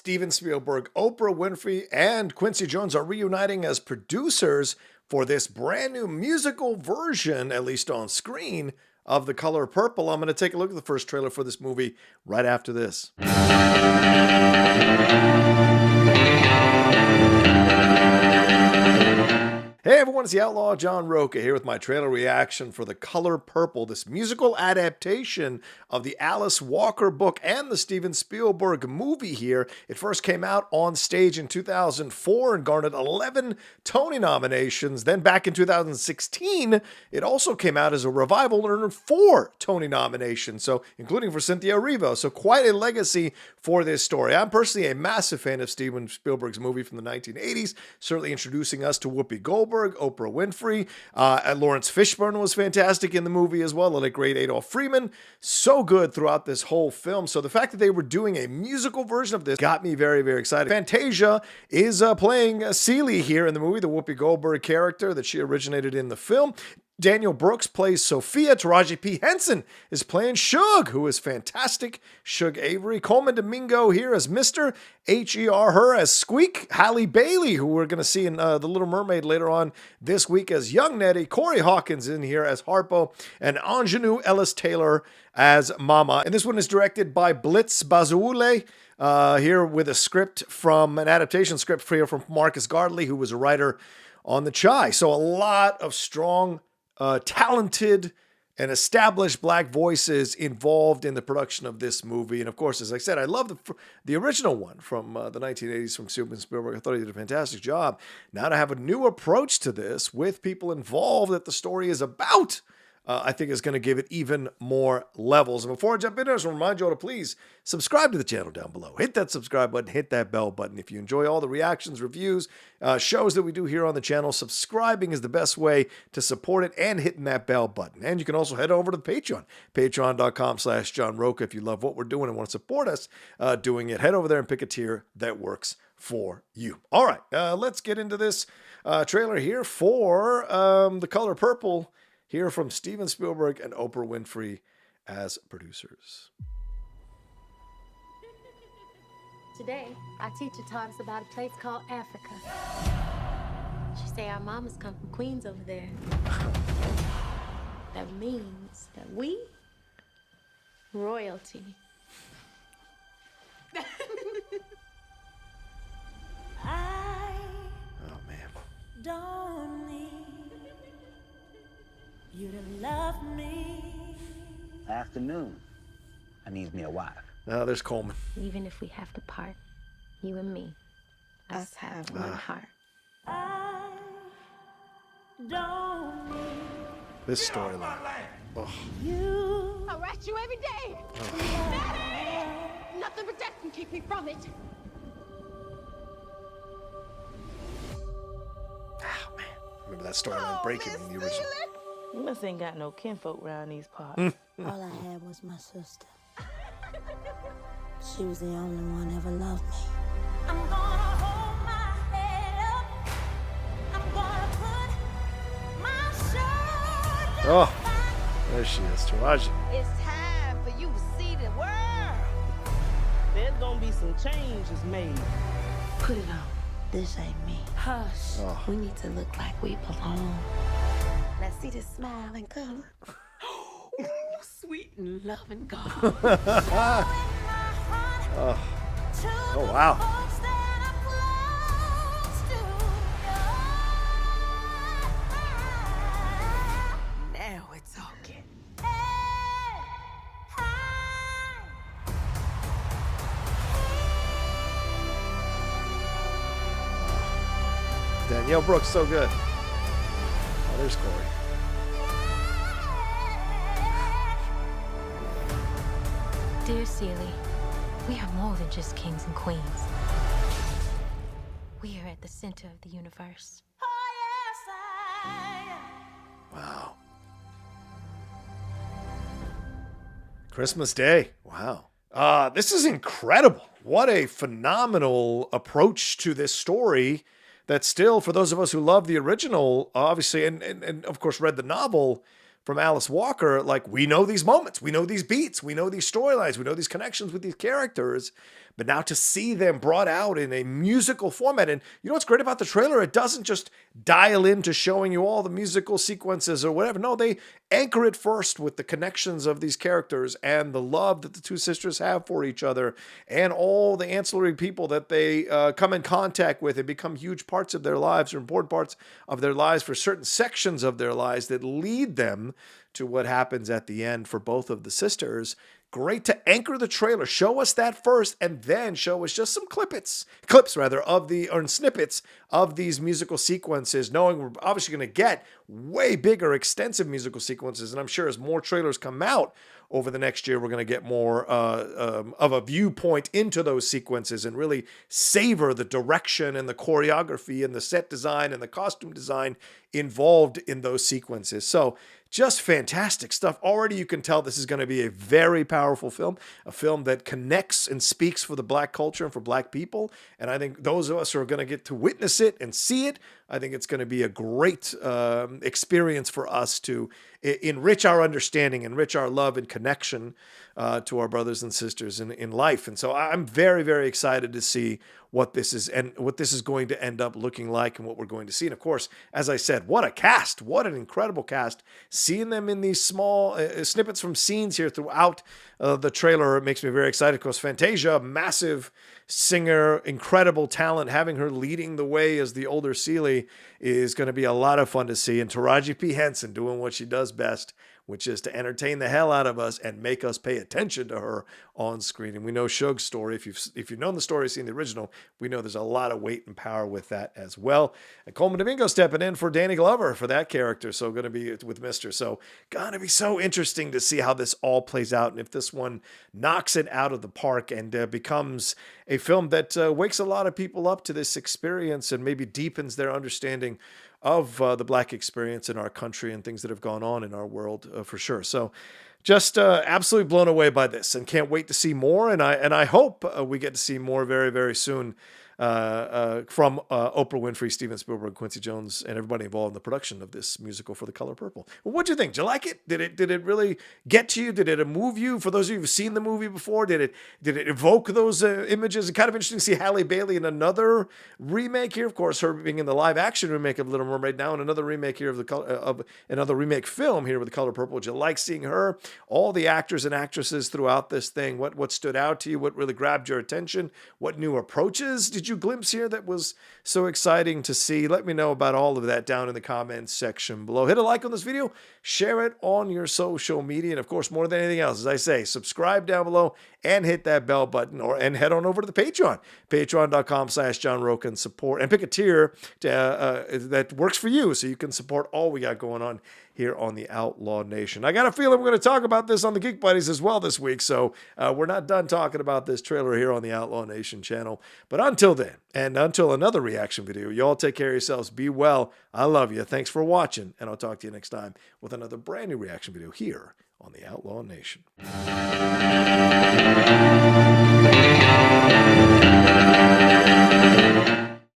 Steven Spielberg, Oprah Winfrey, and Quincy Jones are reuniting as producers for this brand new musical version, at least on screen, of The Color Purple. I'm going to take a look at the first trailer for this movie right after this. Hey everyone, it's the Outlaw John Rocha here with my trailer reaction for The Color Purple, this musical adaptation of the Alice Walker book and the Steven Spielberg movie here. It first came out on stage in 2004 and garnered 11 Tony nominations. Then back in 2016, it also came out as a revival and earned 4 Tony nominations, so including for Cynthia Erivo. So quite a legacy for this story. I'm personally a massive fan of Steven Spielberg's movie from the 1980s, certainly introducing us to Whoopi Goldberg, Oprah Winfrey, Lawrence Fishburne was fantastic in the movie as well, the late great Adolph Freeman, so good throughout this whole film. So the fact that they were doing a musical version of this got me very, very excited. Fantasia is playing Celie here in the movie, the Whoopi Goldberg character that she originated in the film. Danielle Brooks plays Sophia. Taraji P. Henson is playing Shug, who is fantastic. Shug Avery. Colman Domingo here as Mr. H.E.R. Her as Squeak. Halle Bailey, who we're going to see in The Little Mermaid later on this week as Young Nettie. Corey Hawkins in here as Harpo. And Aunjanue Ellis-Taylor as Mama. And this one is directed by Blitz Bazawule. Here with a script from an adaptation script here from Marcus Gardley, who was a writer on The Chi. So a lot of strong, talented and established black voices involved in the production of this movie. And of course, as I said, I love the original one from the 1980s from Steven Spielberg. I thought he did a fantastic job. Now to have a new approach to this with people involved that the story is about, I think is going to give it even more levels. And before I jump in, I just want to remind you all to please subscribe to the channel down below. Hit that subscribe button, hit that bell button. If you enjoy all the reactions, reviews, shows that we do here on the channel, subscribing is the best way to support it and hitting that bell button. And you can also head over to the Patreon, patreon.com/John Rocha. If you love what we're doing and want to support us doing it, head over there and pick a tier that works for you. All right, let's get into this trailer here for The Color Purple, here from Steven Spielberg and Oprah Winfrey as producers. Today, our teacher taught us about a place called Africa. She say our mamas come from Queens over there. That means that we, royalty. Oh, man. Don't need you to love me. Afternoon. I need me a wife. Now there's Colman. Even if we have to part, you and me, us have one heart. I don't need This storyline. Oh. you. I write you every day. Daddy! Nothing but death can keep me from it. Oh, man. Remember that storyline breaking in the original. You must ain't got no kinfolk around these parts. All I had was my sister. She was the only one ever loved me. I'm gonna hold my head up. I'm gonna put my shoulder. Oh, there she is, Taraji. It's time for you to see the world. There's gonna be some changes made. Put it on. This ain't me. Hush. Oh. We need to look like we belong. Let's see this smile and color. Sweet and loving God. Oh, wow. Now it's talking. Danielle Brooks, so good. Oh, there's Corey. Dear Celie, we are more than just kings and queens. We are at the center of the universe. Wow. Christmas Day. Wow. This is incredible. What a phenomenal approach to this story that still, for those of us who love the original, obviously, and of course read the novel from Alice Walker, like, we know these moments, we know these beats, we know these storylines, we know these connections with these characters, but now to see them brought out in a musical format. And you know what's great about the trailer? It doesn't just dial into showing you all the musical sequences or whatever. No, they anchor it first with the connections of these characters and the love that the two sisters have for each other and all the ancillary people that they come in contact with and become huge parts of their lives or important parts of their lives for certain sections of their lives that lead them to what happens at the end for both of the sisters. Great to anchor the trailer, show us that first, and then show us just some clips of snippets of these musical sequences, knowing we're obviously going to get way bigger, extensive musical sequences. And I'm sure as more trailers come out over the next year, we're going to get more of a viewpoint into those sequences and really savor the direction and the choreography and the set design and the costume design involved in those sequences. So just fantastic stuff. Already you can tell this is going to be a very powerful film, a film that connects and speaks for the Black culture and for Black people. And I think those of us who are going to get to witness it and see it, I think it's going to be a great experience for us to enrich our understanding, enrich our love and connection to our brothers and sisters in life. And so I'm very, very excited to see what this is and what this is going to end up looking like and what we're going to see. And of course, as I said, what a cast, what an incredible cast. Seeing them in these small snippets from scenes here throughout the trailer, it makes me very excited. Of course, Fantasia, massive singer, incredible talent, having her leading the way as the older Celie is going to be a lot of fun to see. And Taraji P. Henson doing what she does best, which is to entertain the hell out of us and make us pay attention to her on screen. And we know Suge's story. If you've known the story, seen the original, we know there's a lot of weight and power with that as well. And Colman Domingo stepping in for Danny Glover for that character. So going to be with Mr. So going to be so interesting to see how this all plays out. And if this one knocks it out of the park and becomes a film that wakes a lot of people up to this experience and maybe deepens their understanding of the Black experience in our country and things that have gone on in our world for sure. So just absolutely blown away by this and can't wait to see more. And I hope we get to see more very, very soon from Oprah Winfrey, Steven Spielberg, Quincy Jones, and everybody involved in the production of this musical for The Color Purple. Well, what'd you think? Did you like it? Did it really get to you? Did it move you? For those of you who've seen the movie before, did it evoke those images? It's kind of interesting to see Halle Bailey in another remake here. Of course, her being in the live action remake of Little Mermaid now, and another remake here of another remake film here with The Color Purple. Did you like seeing her? All the actors and actresses throughout this thing. What stood out to you? What really grabbed your attention? What new approaches did you glimpse here that was so exciting to see? Let me know about all of that down in the comments section below. Hit a like on this video, share it on your social media, and of course, more than anything else, as I say, subscribe down below and hit that bell button, and head on over to the Patreon, patreon.com/John Rocha, and support and pick a tier that works for you so you can support all we got going on here on the Outlaw Nation. I got a feeling we're going to talk about this on the Geek Buddies as well this week, so we're not done talking about this trailer here on the Outlaw Nation channel. But until then, and until another reaction video, y'all take care of yourselves. Be well. I love you. Thanks for watching, and I'll talk to you next time with another brand new reaction video here on the Outlaw Nation.